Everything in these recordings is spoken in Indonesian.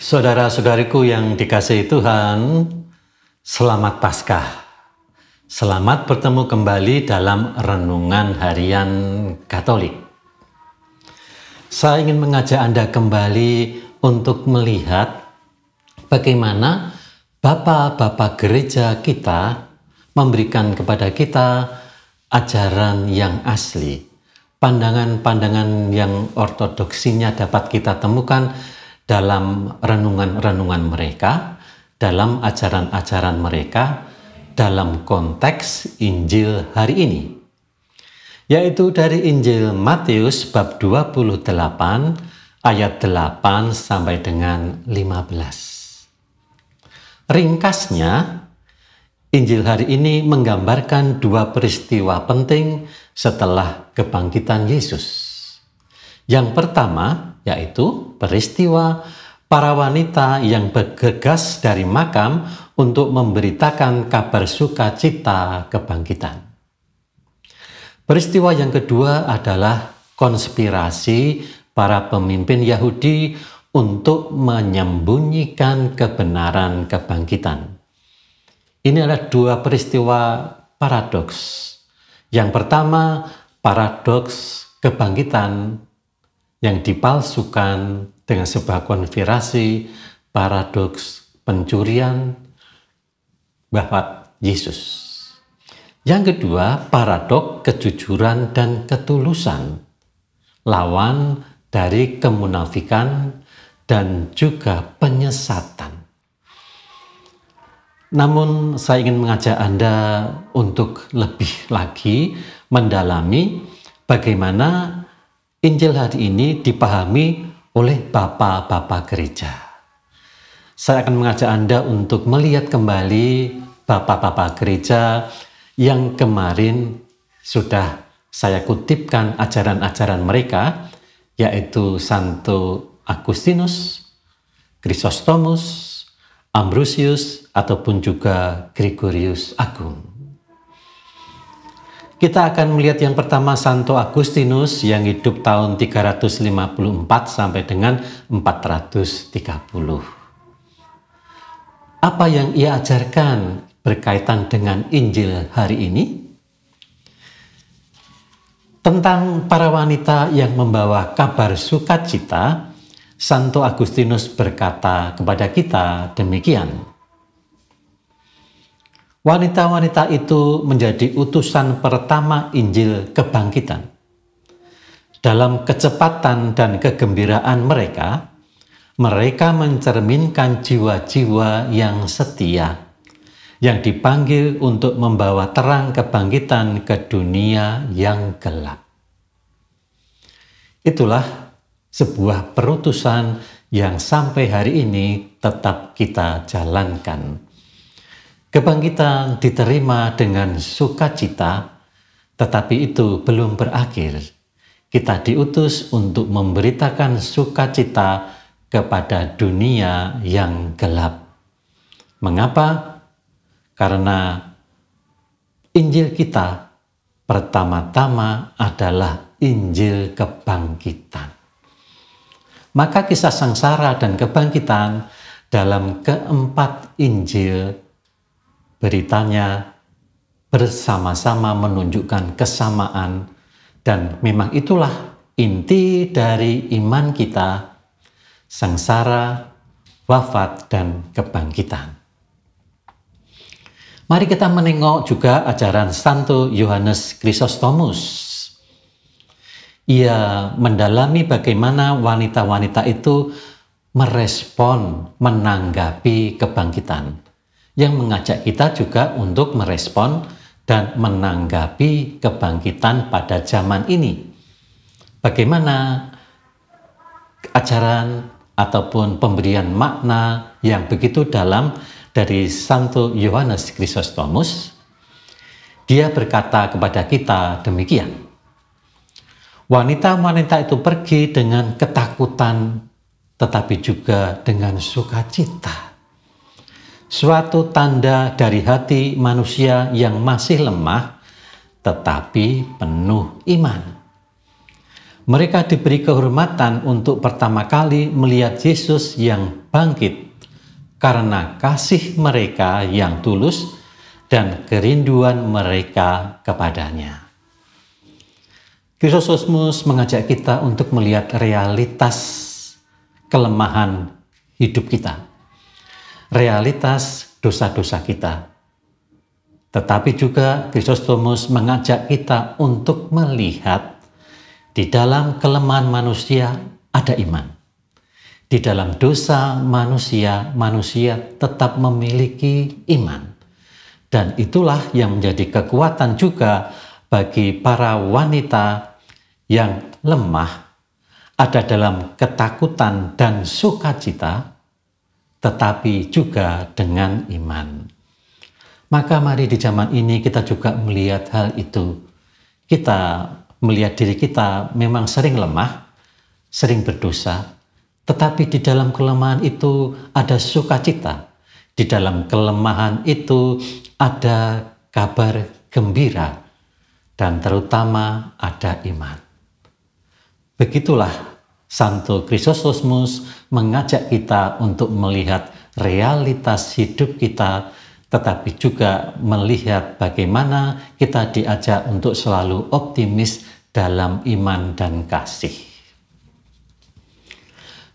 Saudara-saudariku yang dikasihi Tuhan, selamat Paskah. Selamat bertemu kembali dalam renungan harian Katolik. Saya ingin mengajak Anda kembali untuk melihat bagaimana Bapak-Bapak gereja kita memberikan kepada kita ajaran yang asli. Pandangan-pandangan yang ortodoksinya dapat kita temukan dalam renungan-renungan mereka, dalam ajaran-ajaran mereka, dalam konteks Injil hari ini. Yaitu dari Injil Matius bab 28 ayat 8 sampai dengan 15. Ringkasnya, Injil hari ini menggambarkan dua peristiwa penting setelah kebangkitan Yesus. Yang pertama yaitu peristiwa para wanita yang bergegas dari makam untuk memberitakan kabar sukacita kebangkitan. Peristiwa yang kedua adalah konspirasi para pemimpin Yahudi untuk menyembunyikan kebenaran kebangkitan. Ini adalah dua peristiwa paradoks. Yang pertama, paradoks kebangkitan yang dipalsukan dengan sebuah konspirasi, paradoks pencurian wafat Yesus. Yang kedua, paradoks kejujuran dan ketulusan, lawan dari kemunafikan dan juga penyesatan. Namun saya ingin mengajak Anda untuk lebih lagi mendalami bagaimana Injil hari ini dipahami oleh Bapak-Bapak gereja. Saya akan mengajak Anda untuk melihat kembali Bapak-Bapak gereja yang kemarin sudah saya kutipkan ajaran-ajaran mereka, yaitu Santo Agustinus, Chrysostomus, Ambrosius, ataupun juga Gregorius Agung. Kita akan melihat yang pertama Santo Agustinus yang hidup tahun 354 sampai dengan 430. Apa yang ia ajarkan berkaitan dengan Injil hari ini? Tentang para wanita yang membawa kabar sukacita, Santo Agustinus berkata kepada kita demikian. Wanita-wanita itu menjadi utusan pertama Injil kebangkitan. Dalam kecepatan dan kegembiraan mereka, mereka mencerminkan jiwa-jiwa yang setia, yang dipanggil untuk membawa terang kebangkitan ke dunia yang gelap. Itulah sebuah perutusan yang sampai hari ini tetap kita jalankan. Kebangkitan diterima dengan sukacita, tetapi itu belum berakhir. Kita diutus untuk memberitakan sukacita kepada dunia yang gelap. Mengapa? Karena Injil kita pertama-tama adalah Injil kebangkitan. Maka kisah sengsara dan kebangkitan dalam keempat Injil beritanya bersama-sama menunjukkan kesamaan, dan memang itulah inti dari iman kita, sengsara, wafat, dan kebangkitan. Mari kita menengok juga ajaran Santo Yohanes Chrysostomus. Ia mendalami bagaimana wanita-wanita itu merespon, menanggapi kebangkitan, yang mengajak kita juga untuk merespon dan menanggapi kebangkitan pada zaman ini. Bagaimana ajaran ataupun pemberian makna yang begitu dalam dari Santo Yohanes Chrysostomus? Dia berkata kepada kita demikian. Wanita-wanita itu pergi dengan ketakutan, tetapi juga dengan sukacita. Suatu tanda dari hati manusia yang masih lemah, tetapi penuh iman. Mereka diberi kehormatan untuk pertama kali melihat Yesus yang bangkit karena kasih mereka yang tulus dan kerinduan mereka kepadanya. Krisostos mengajak kita untuk melihat realitas kelemahan hidup kita, realitas dosa-dosa kita. Tetapi juga Krisostos mengajak kita untuk melihat di dalam kelemahan manusia ada iman. Di dalam dosa manusia, manusia tetap memiliki iman. Dan itulah yang menjadi kekuatan juga bagi para wanita yang lemah, ada dalam ketakutan dan sukacita, tetapi juga dengan iman. Maka mari di zaman ini kita juga melihat hal itu. Kita melihat diri kita memang sering lemah, sering berdosa, tetapi di dalam kelemahan itu ada sukacita. Di dalam kelemahan itu ada kabar gembira, dan terutama ada iman. Begitulah Santo Krisostos mengajak kita untuk melihat realitas hidup kita, tetapi juga melihat bagaimana kita diajak untuk selalu optimis dalam iman dan kasih.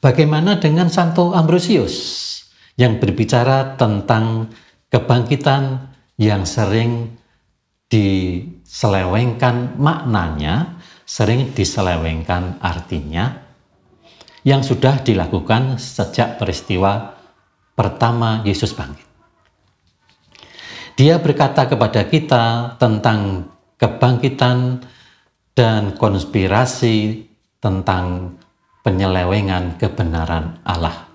Bagaimana dengan Santo Ambrosius yang berbicara tentang kebangkitan yang sering diselewengkan maknanya, sering diselewengkan artinya, yang sudah dilakukan sejak peristiwa pertama Yesus bangkit. Dia berkata kepada kita tentang kebangkitan dan konspirasi tentang penyelewengan kebenaran Allah.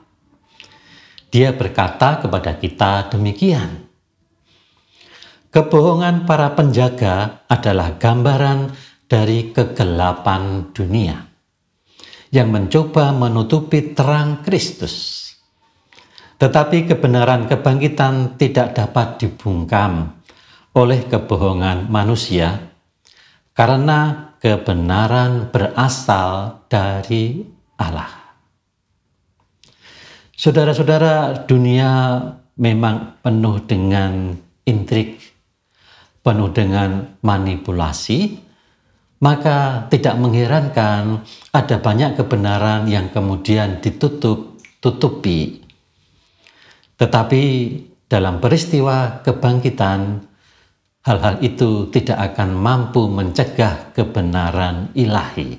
Dia berkata kepada kita demikian: kebohongan para penjaga adalah gambaran dari kegelapan dunia yang mencoba menutupi terang Kristus. Tetapi kebenaran kebangkitan tidak dapat dibungkam oleh kebohongan manusia, karena kebenaran berasal dari Allah. Saudara-saudara, dunia memang penuh dengan intrik, penuh dengan manipulasi, maka tidak mengherankan ada banyak kebenaran yang kemudian ditutupi. Tetapi dalam peristiwa kebangkitan, hal-hal itu tidak akan mampu mencegah kebenaran ilahi.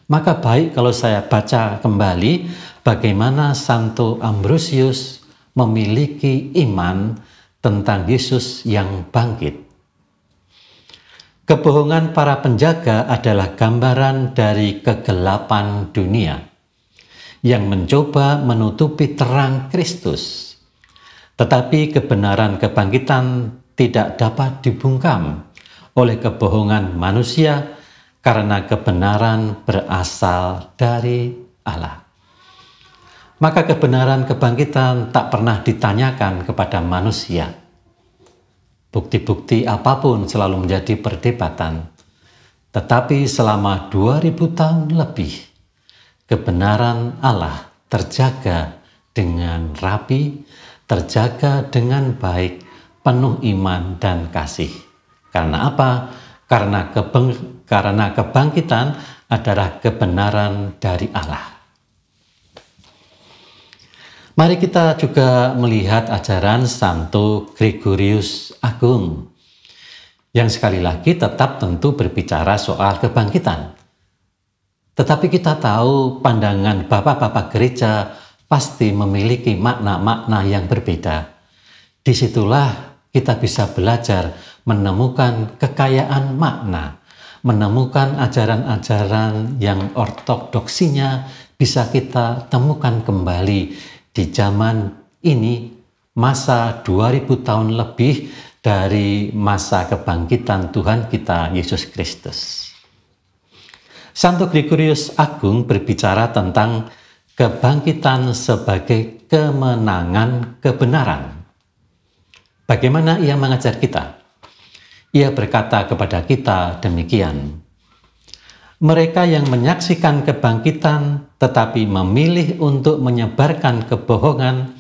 Maka baik kalau saya baca kembali bagaimana Santo Ambrosius memiliki iman tentang Yesus yang bangkit. Kebohongan para penjaga adalah gambaran dari kegelapan dunia yang mencoba menutupi terang Kristus. Tetapi kebenaran kebangkitan tidak dapat dibungkam oleh kebohongan manusia, karena kebenaran berasal dari Allah. Maka kebenaran kebangkitan tak pernah ditanyakan kepada manusia. Bukti-bukti apapun selalu menjadi perdebatan. Tetapi selama 2000 tahun lebih, kebenaran Allah terjaga dengan rapi, terjaga dengan baik, penuh iman dan kasih. Karena apa? Karena kebangkitan adalah kebenaran dari Allah. Mari kita juga melihat ajaran Santo Gregorius Agung, yang sekali lagi tetap tentu berbicara soal kebangkitan. Tetapi kita tahu pandangan bapak-bapak gereja pasti memiliki makna-makna yang berbeda. Disitulah kita bisa belajar menemukan kekayaan makna, menemukan ajaran-ajaran yang ortodoksinya bisa kita temukan kembali di zaman ini, masa 2000 tahun lebih dari masa kebangkitan Tuhan kita Yesus Kristus. Santo Gregorius Agung berbicara tentang kebangkitan sebagai kemenangan kebenaran. Bagaimana ia mengajar kita? Ia berkata kepada kita demikian: Mereka yang menyaksikan kebangkitan tetapi memilih untuk menyebarkan kebohongan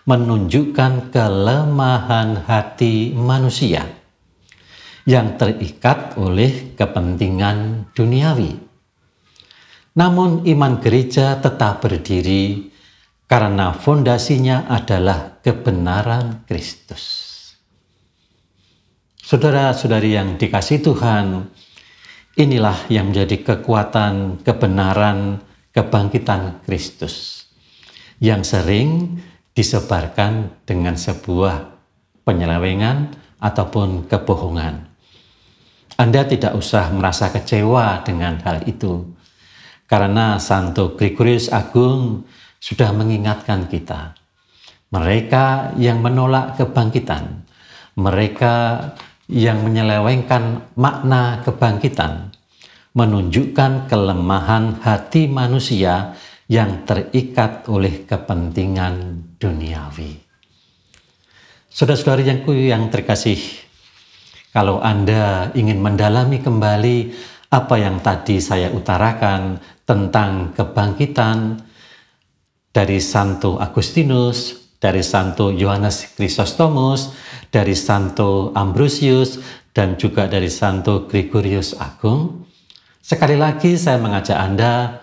menunjukkan kelemahan hati manusia yang terikat oleh kepentingan duniawi. Namun iman gereja tetap berdiri karena fondasinya adalah kebenaran Kristus. Saudara-saudari yang dikasihi Tuhan, inilah yang menjadi kekuatan kebenaran kebangkitan Kristus yang sering disebarkan dengan sebuah penyelewengan ataupun kebohongan. Anda tidak usah merasa kecewa dengan hal itu, karena Santo Gregorius Agung sudah mengingatkan kita. Mereka yang menolak kebangkitan, mereka yang menyelewengkan makna kebangkitan, menunjukkan kelemahan hati manusia yang terikat oleh kepentingan duniawi. Saudara-saudari yang terkasih, kalau Anda ingin mendalami kembali apa yang tadi saya utarakan tentang kebangkitan dari Santo Agustinus, dari Santo Yohanes Chrysostomus, dari Santo Ambrosius, dan juga dari Santo Gregorius Agung, sekali lagi saya mengajak Anda,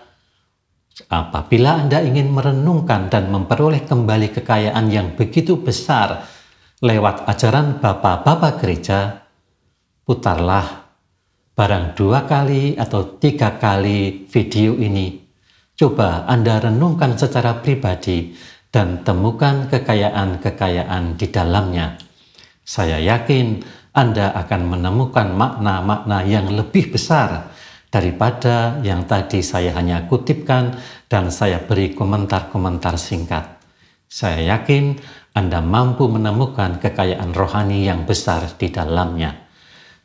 apabila Anda ingin merenungkan dan memperoleh kembali kekayaan yang begitu besar lewat ajaran Bapak-Bapak Gereja, putarlah barang 2 kali atau 3 kali video ini. Coba Anda renungkan secara pribadi dan temukan kekayaan-kekayaan di dalamnya. Saya yakin Anda akan menemukan makna-makna yang lebih besar daripada yang tadi saya hanya kutipkan dan saya beri komentar-komentar singkat. Saya yakin Anda mampu menemukan kekayaan rohani yang besar di dalamnya.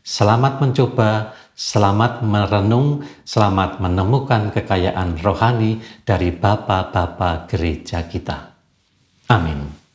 Selamat mencoba, selamat merenung, selamat menemukan kekayaan rohani dari Bapak-Bapak gereja kita. Amin.